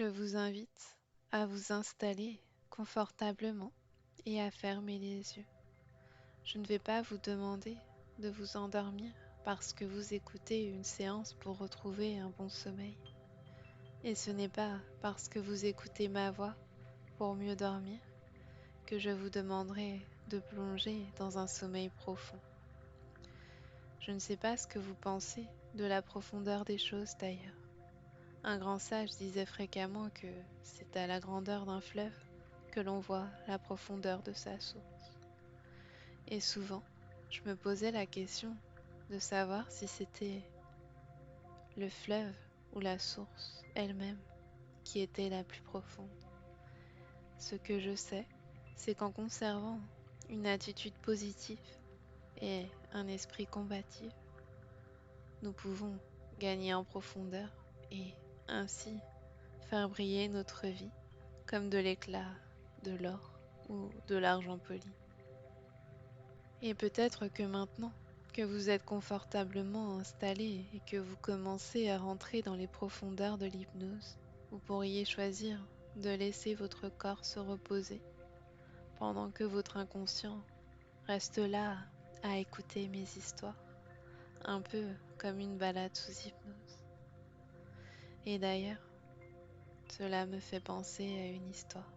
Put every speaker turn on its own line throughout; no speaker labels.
Je vous invite à vous installer confortablement et à fermer les yeux. Je ne vais pas vous demander de vous endormir parce que vous écoutez une séance pour retrouver un bon sommeil. Et ce n'est pas parce que vous écoutez ma voix pour mieux dormir que je vous demanderai de plonger dans un sommeil profond. Je ne sais pas ce que vous pensez de la profondeur des choses d'ailleurs. Un grand sage disait fréquemment que c'est à la grandeur d'un fleuve que l'on voit la profondeur de sa source. Et souvent, je me posais la question de savoir si c'était le fleuve ou la source elle-même qui était la plus profonde. Ce que je sais, c'est qu'en conservant une attitude positive et un esprit combatif, nous pouvons gagner en profondeur et ainsi faire briller notre vie comme de l'éclat, de l'or ou de l'argent poli. Et peut-être que maintenant que vous êtes confortablement installé et que vous commencez à rentrer dans les profondeurs de l'hypnose, vous pourriez choisir de laisser votre corps se reposer pendant que votre inconscient reste là à écouter mes histoires, un peu comme une balade sous hypnose. Et d'ailleurs, cela me fait penser à une histoire.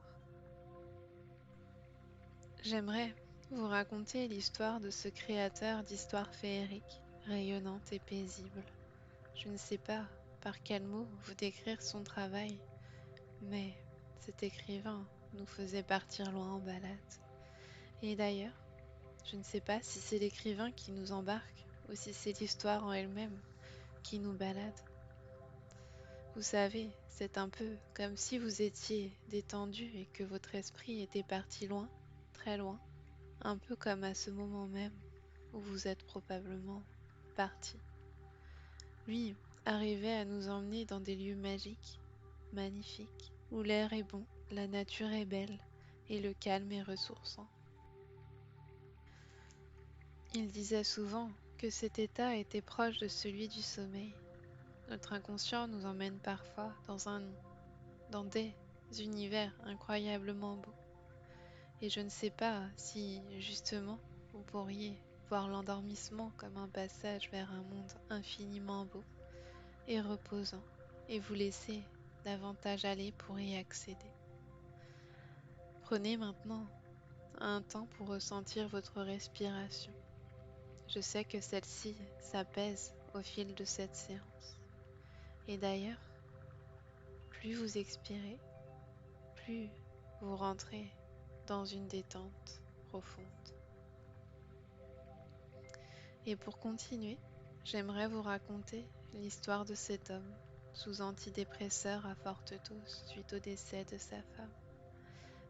J'aimerais vous raconter l'histoire de ce créateur d'histoires féeriques, rayonnantes et paisibles. Je ne sais pas par quel mot vous décrire son travail, mais cet écrivain nous faisait partir loin en balade. Et d'ailleurs, je ne sais pas si c'est l'écrivain qui nous embarque ou si c'est l'histoire en elle-même qui nous balade. Vous savez, c'est un peu comme si vous étiez détendu et que votre esprit était parti loin, très loin, un peu comme à ce moment même où vous êtes probablement parti. Lui arrivait à nous emmener dans des lieux magiques, magnifiques, où l'air est bon, la nature est belle et le calme est ressourçant. Il disait souvent que cet état était proche de celui du sommeil. Notre inconscient nous emmène parfois dans des univers incroyablement beaux. Et je ne sais pas si, justement, vous pourriez voir l'endormissement comme un passage vers un monde infiniment beau et reposant, et vous laisser davantage aller pour y accéder. Prenez maintenant un temps pour ressentir votre respiration. Je sais que celle-ci s'apaise au fil de cette séance. Et d'ailleurs, plus vous expirez, plus vous rentrez dans une détente profonde. Et pour continuer, j'aimerais vous raconter l'histoire de cet homme sous antidépresseur à forte dose suite au décès de sa femme.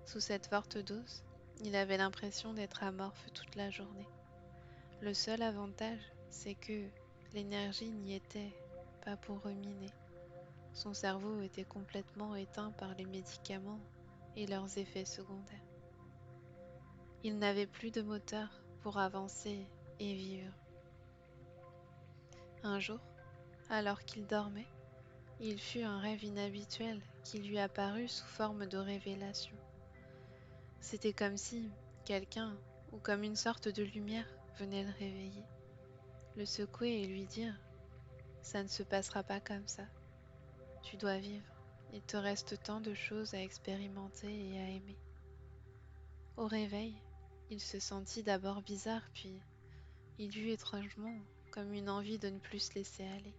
Sous cette forte dose, il avait l'impression d'être amorphe toute la journée. Le seul avantage, c'est que l'énergie n'y était pas pour ruminer. Son cerveau était complètement éteint par les médicaments et leurs effets secondaires. Il n'avait plus de moteur pour avancer et vivre. Un jour, alors qu'il dormait, il fut un rêve inhabituel qui lui apparut sous forme de révélation. C'était comme si quelqu'un, ou comme une sorte de lumière, venait le réveiller, le secouer et lui dire « Ça ne se passera pas comme ça. Tu dois vivre. Il te reste tant de choses à expérimenter et à aimer. » Au réveil, il se sentit d'abord bizarre, puis il eut étrangement comme une envie de ne plus se laisser aller.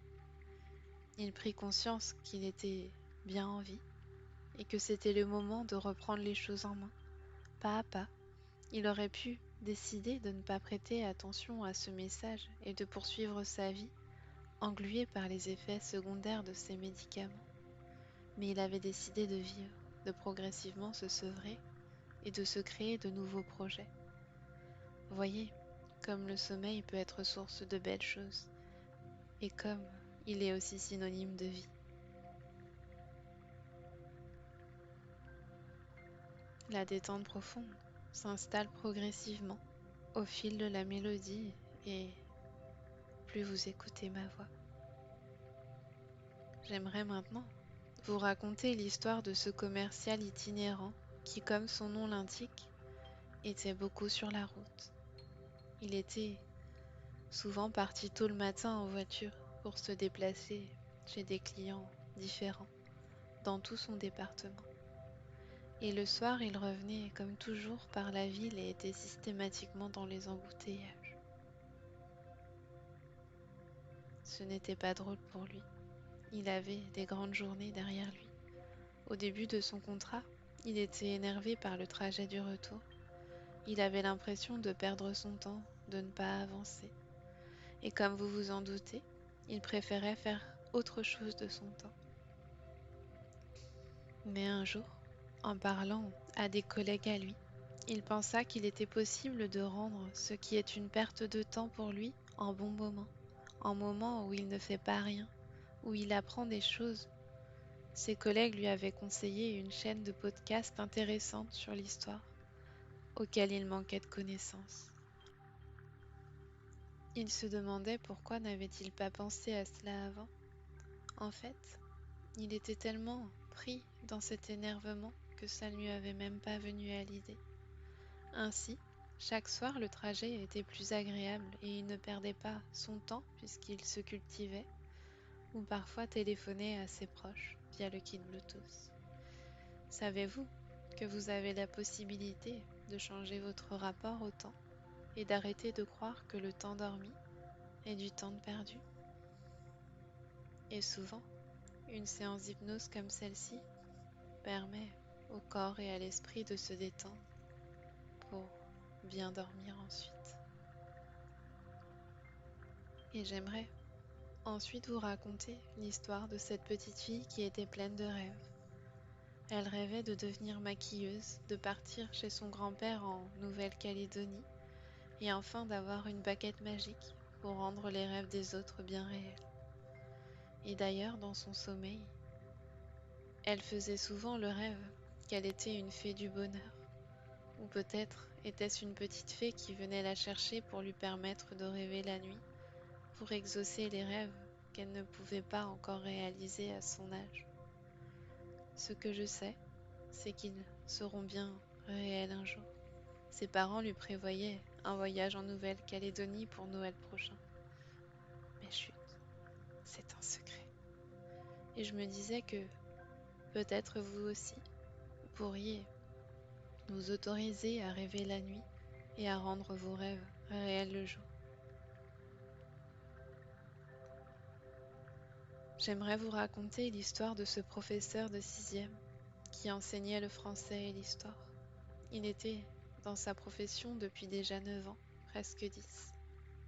Il prit conscience qu'il était bien en vie et que c'était le moment de reprendre les choses en main, pas à pas. Il aurait pu décider de ne pas prêter attention à ce message et de poursuivre sa vie, englué par les effets secondaires de ses médicaments. Mais il avait décidé de vivre, de progressivement se sevrer et de se créer de nouveaux projets. Voyez, comme le sommeil peut être source de belles choses, et comme il est aussi synonyme de vie. La détente profonde s'installe progressivement au fil de la mélodie et plus vous écoutez ma voix. J'aimerais maintenant vous raconter l'histoire de ce commercial itinérant qui, comme son nom l'indique, était beaucoup sur la route. Il était souvent parti tôt le matin en voiture pour se déplacer chez des clients différents dans tout son département. Et le soir, il revenait comme toujours par la ville et était systématiquement dans les embouteillages. Ce n'était pas drôle pour lui. Il avait des grandes journées derrière lui. Au début de son contrat, il était énervé par le trajet du retour. Il avait l'impression de perdre son temps, de ne pas avancer. Et comme vous vous en doutez, il préférait faire autre chose de son temps. Mais un jour, en parlant à des collègues à lui, il pensa qu'il était possible de rendre ce qui est une perte de temps pour lui en bon moment, en moment où il ne fait pas rien, où il apprend des choses. Ses collègues lui avaient conseillé une chaîne de podcasts intéressante sur l'histoire, auquel il manquait de connaissances. Il se demandait pourquoi n'avait-il pas pensé à cela avant. En fait, il était tellement pris dans cet énervement que ça ne lui avait même pas venu à l'idée. Ainsi, chaque soir le trajet était plus agréable et il ne perdait pas son temps puisqu'il se cultivait ou parfois téléphonait à ses proches via le kit Bluetooth. Savez-vous que vous avez la possibilité de changer votre rapport au temps et d'arrêter de croire que le temps dormi est du temps de perdu? Et souvent, une séance d'hypnose comme celle-ci permet au corps et à l'esprit de se détendre pour bien dormir ensuite. Et j'aimerais ensuite vous raconter l'histoire de cette petite fille qui était pleine de rêves. Elle rêvait de devenir maquilleuse, de partir chez son grand-père en Nouvelle-Calédonie et enfin d'avoir une baguette magique pour rendre les rêves des autres bien réels. Et d'ailleurs, dans son sommeil, elle faisait souvent le rêve qu'elle était une fée du bonheur. Ou peut-être était-ce une petite fée qui venait la chercher pour lui permettre de rêver la nuit, pour exaucer les rêves qu'elle ne pouvait pas encore réaliser à son âge. Ce que je sais, c'est qu'ils seront bien réels un jour. Ses parents lui prévoyaient un voyage en Nouvelle-Calédonie pour Noël prochain. Mais chut, c'est un secret. Et je me disais que peut-être vous aussi, vous pourriez nous autoriser à rêver la nuit et à rendre vos rêves réels le jour. J'aimerais vous raconter l'histoire de ce professeur de 6e qui enseignait le français et l'histoire. Il était dans sa profession depuis déjà 9 ans, presque 10.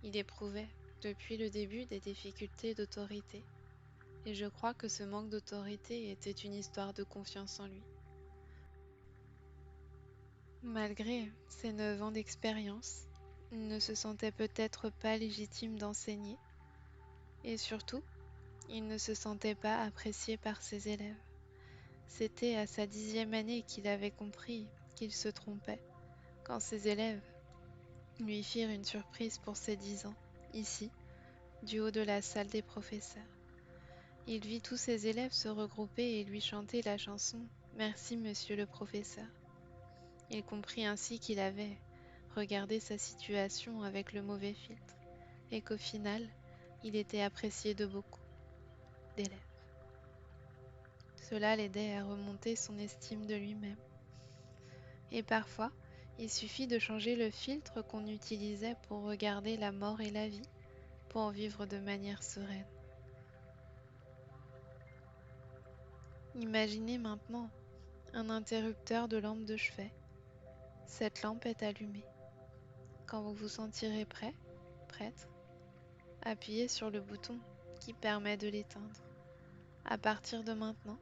Il éprouvait depuis le début des difficultés d'autorité, et je crois que ce manque d'autorité était une histoire de confiance en lui. Malgré ses 9 ans d'expérience, il ne se sentait peut-être pas légitime d'enseigner, et surtout, il ne se sentait pas apprécié par ses élèves. C'était à sa 10e année qu'il avait compris qu'il se trompait, quand ses élèves lui firent une surprise pour ses 10 ans, ici, du haut de la salle des professeurs. Il vit tous ses élèves se regrouper et lui chanter la chanson « Merci, monsieur le professeur ». Il comprit ainsi qu'il avait regardé sa situation avec le mauvais filtre et qu'au final, il était apprécié de beaucoup d'élèves. Cela l'aidait à remonter son estime de lui-même. Et parfois, il suffit de changer le filtre qu'on utilisait pour regarder la mort et la vie, pour vivre de manière sereine. Imaginez maintenant un interrupteur de lampe de chevet. Cette lampe est allumée. Quand vous vous sentirez prêt, prête, appuyez sur le bouton qui permet de l'éteindre. À partir de maintenant,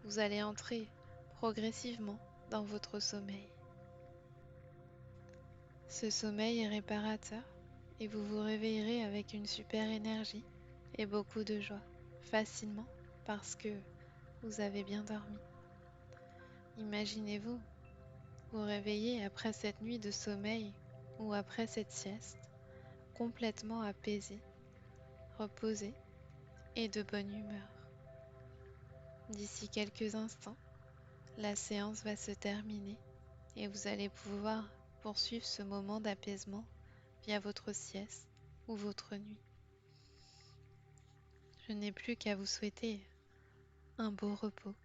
vous allez entrer progressivement dans votre sommeil. Ce sommeil est réparateur et vous vous réveillerez avec une super énergie et beaucoup de joie, facilement parce que vous avez bien dormi. Imaginez-vous vous réveiller après cette nuit de sommeil ou après cette sieste, complètement apaisé, reposé et de bonne humeur. D'ici quelques instants, la séance va se terminer et vous allez pouvoir poursuivre ce moment d'apaisement via votre sieste ou votre nuit. Je n'ai plus qu'à vous souhaiter un beau repos.